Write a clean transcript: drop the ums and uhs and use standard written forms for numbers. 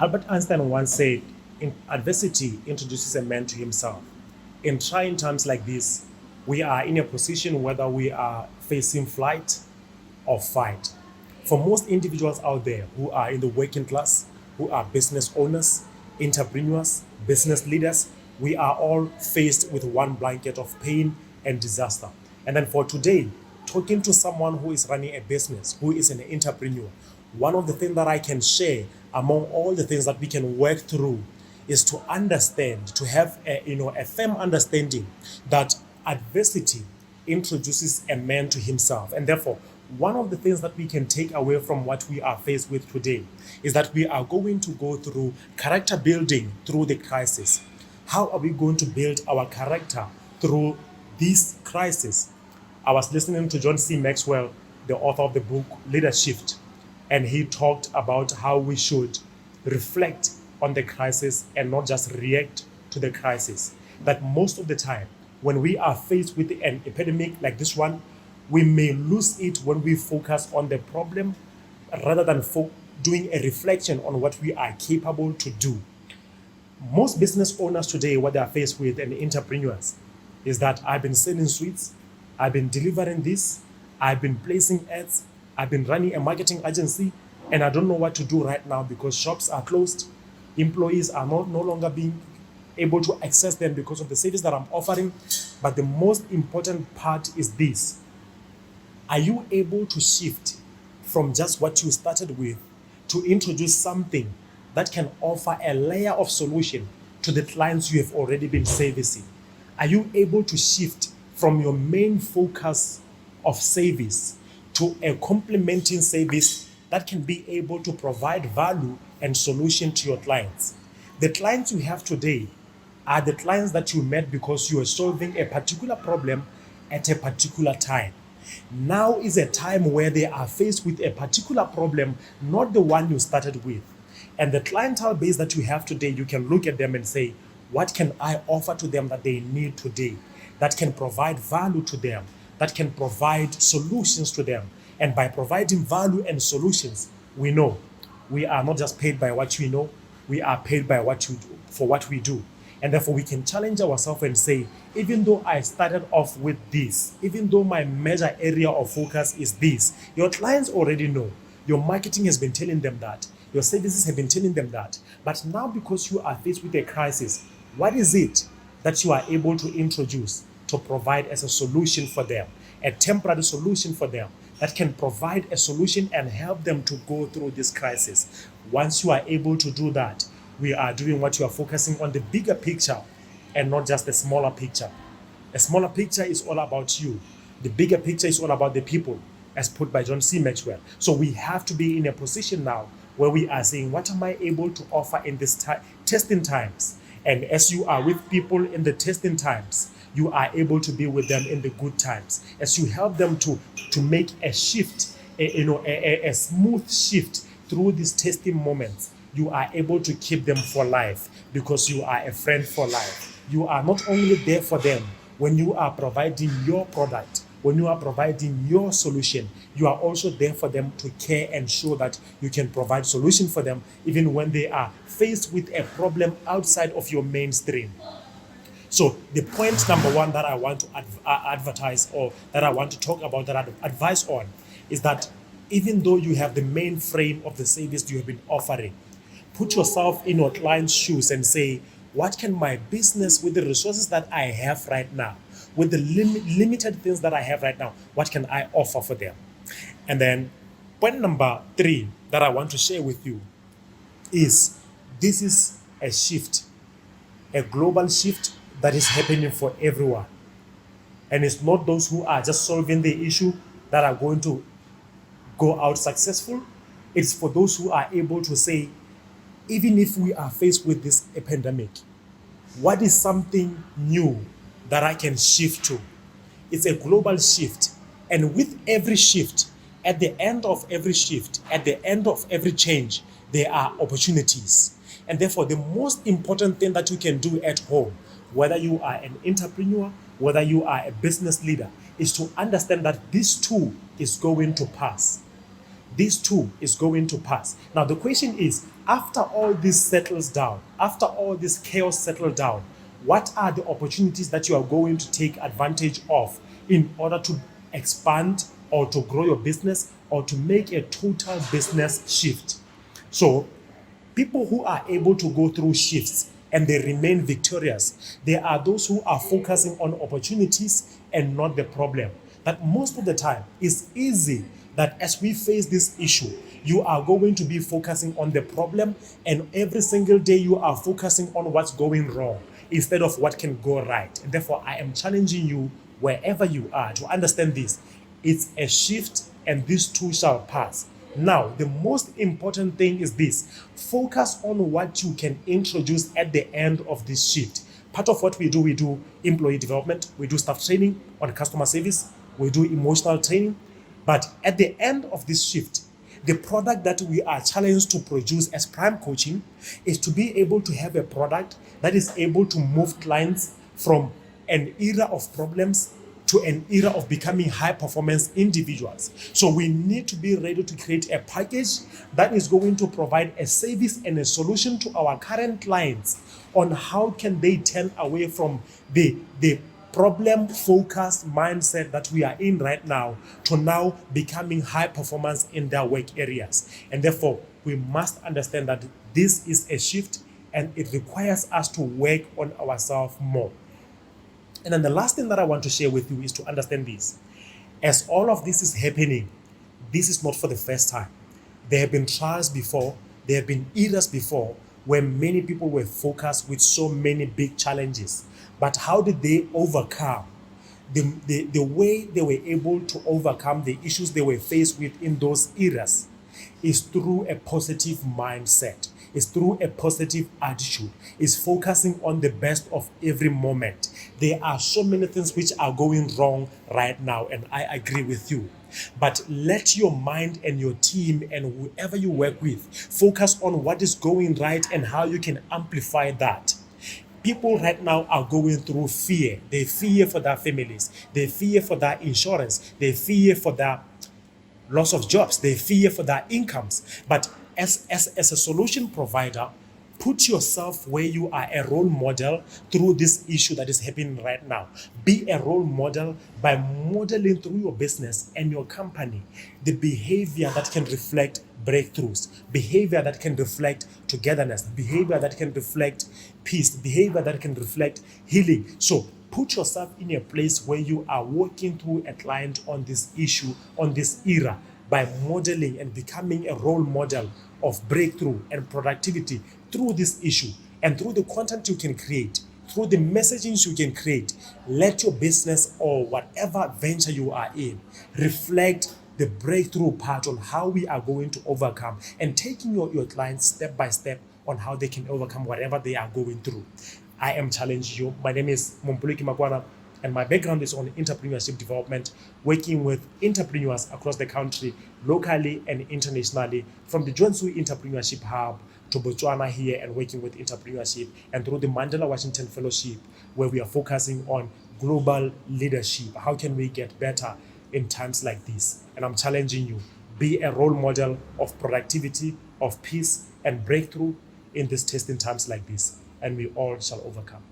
Albert Einstein once said, adversity introduces a man to himself. In trying times like this, we are in a position whether we are facing flight or fight. For most individuals out there who are in the working class, who are business owners, entrepreneurs, business leaders, we are all faced with one blanket of pain and disaster. And then for today, talking to someone who is running a business, who is an entrepreneur, one of the things that I can share among all the things that we can work through is to understand, to have a firm understanding that adversity introduces a man to himself. And therefore, one of the things that we can take away from what we are faced with today is that we are going to go through character building through the crisis. How are we going to build our character through this crisis? I was listening to John C. Maxwell, the author of the book Leadership, and he talked about how we should reflect on the crisis and not just react to the crisis. That most of the time, when we are faced with an epidemic like this one, we may lose it when we focus on the problem rather than doing a reflection on what we are capable to do. Most business owners today, what they are faced with, and entrepreneurs, is that I've been selling sweets, I've been delivering this, I've been placing ads, I've been running a marketing agency, and I don't know what to do right now because shops are closed, employees are no longer being able to access them because of the service that I'm offering. But the most important part is this: are you able to shift from just what you started with to introduce something that can offer a layer of solution to the clients you have already been servicing? Are you able to shift from your main focus of service to a complementing service that can be able to provide value and solution to your clients? The clients you have today are the clients that you met because you are solving a particular problem at a particular time. Now is a time where they are faced with a particular problem, not the one you started with. And the clientele base that you have today, you can look at them and say, what can I offer to them that they need today, that can provide value to them, that can provide solutions to them? And by providing value and solutions, we know we are not just paid by what we know, we are paid by what we do, for what we do. And therefore, we can challenge ourselves and say, even though I started off with this, even though my major area of focus is this, your clients already know. Your marketing has been telling them that. Your services have been telling them that. But now, because you are faced with a crisis, what is it that you are able to introduce to provide as a solution for them, a temporary solution for them that can provide a solution and help them to go through this crisis? Once you are able to do that, we are doing what you are focusing on, the bigger picture and not just the smaller picture. A smaller picture is all about you. The bigger picture is all about the people, as put by John C. Maxwell. So we have to be in a position now where we are saying, what am I able to offer in this testing times? And as you are with people in the testing times, you are able to be with them in the good times. As you help them to make a shift, a smooth shift through these testing moments, you are able to keep them for life because you are a friend for life. You are not only there for them when you are providing your product, when you are providing your solution, you are also there for them to care and show that you can provide solution for them even when they are faced with a problem outside of your mainstream. So the point number one that I want to advertise, or that I want to talk about, that I advise on, is that even though you have the main frame of the service you have been offering, put yourself in your client's shoes and say, what can my business, with the resources that I have right now, with the limited things that I have right now, what can I offer for them? And then point number 3 that I want to share with you is, this is a shift, a global shift that is happening for everyone. And it's not those who are just solving the issue that are going to go out successful. It's for those who are able to say, even if we are faced with this pandemic, what is something new that I can shift to? It's a global shift. And with every shift, at the end of every shift, at the end of every change, there are opportunities. And therefore, the most important thing that you can do at home, whether you are an entrepreneur, whether you are a business leader, is to understand that this too is going to pass. This too is going to pass. Now, the question is, after all this settles down, after all this chaos settles down, what are the opportunities that you are going to take advantage of in order to expand or to grow your business or to make a total business shift? So people who are able to go through shifts and they remain victorious, they are those who are focusing on opportunities and not the problem. That most of the time it's easy that as we face this issue, you are going to be focusing on the problem, and every single day you are focusing on what's going wrong instead of what can go right. And therefore, I am challenging you wherever you are to understand this. It's a shift, and this too shall pass. Now, the most important thing is this: focus on what you can introduce at the end of this shift. Part of what we do employee development, we do staff training on customer service, we do emotional training. But at the end of this shift, the product that we are challenged to produce as Prime Coaching is to be able to have a product that is able to move clients from an era of problems to an era of becoming high performance individuals. So we need to be ready to create a package that is going to provide a service and a solution to our current clients on how can they turn away from the problem-focused mindset that we are in right now to now becoming high performance in their work areas. And therefore, we must understand that this is a shift and it requires us to work on ourselves more. And then the last thing that I want to share with you is to understand this. As all of this is happening, this is not for the first time. There have been trials before, there have been eras before where many people were focused with so many big challenges. But how did they overcome? The way they were able to overcome the issues they were faced with in those eras is through a positive mindset, is through a positive attitude, is focusing on the best of every moment. There are so many things which are going wrong right now, and I agree with you. But let your mind and your team and whoever you work with focus on what is going right and how you can amplify that. People right now are going through fear. They fear for their families. They fear for their insurance. They fear for their loss of jobs. They fear for their incomes. But as a solution provider, put yourself where you are a role model through this issue that is happening right now. Be a role model by modeling through your business and your company the behavior that can reflect breakthroughs, behavior that can reflect togetherness, behavior that can reflect peace, behavior that can reflect healing. So put yourself in a place where you are working through a client on this issue, on this era, by modeling and becoming a role model of breakthrough and productivity through this issue, and through the content you can create, through the messaging you can create. Let your business or whatever venture you are in reflect the breakthrough part on how we are going to overcome, and taking your clients step by step on how they can overcome whatever they are going through. I am challenging you. My name is Mompoloki Makwana, and my background is on entrepreneurship development, working with entrepreneurs across the country, locally and internationally, from the Joensuu Entrepreneurship Hub to Botswana here, and working with entrepreneurship, and through the Mandela Washington Fellowship, where we are focusing on global leadership. How can we get better in times like this? And I'm challenging you, be a role model of productivity, of peace and breakthrough in these testing times like this, and we all shall overcome.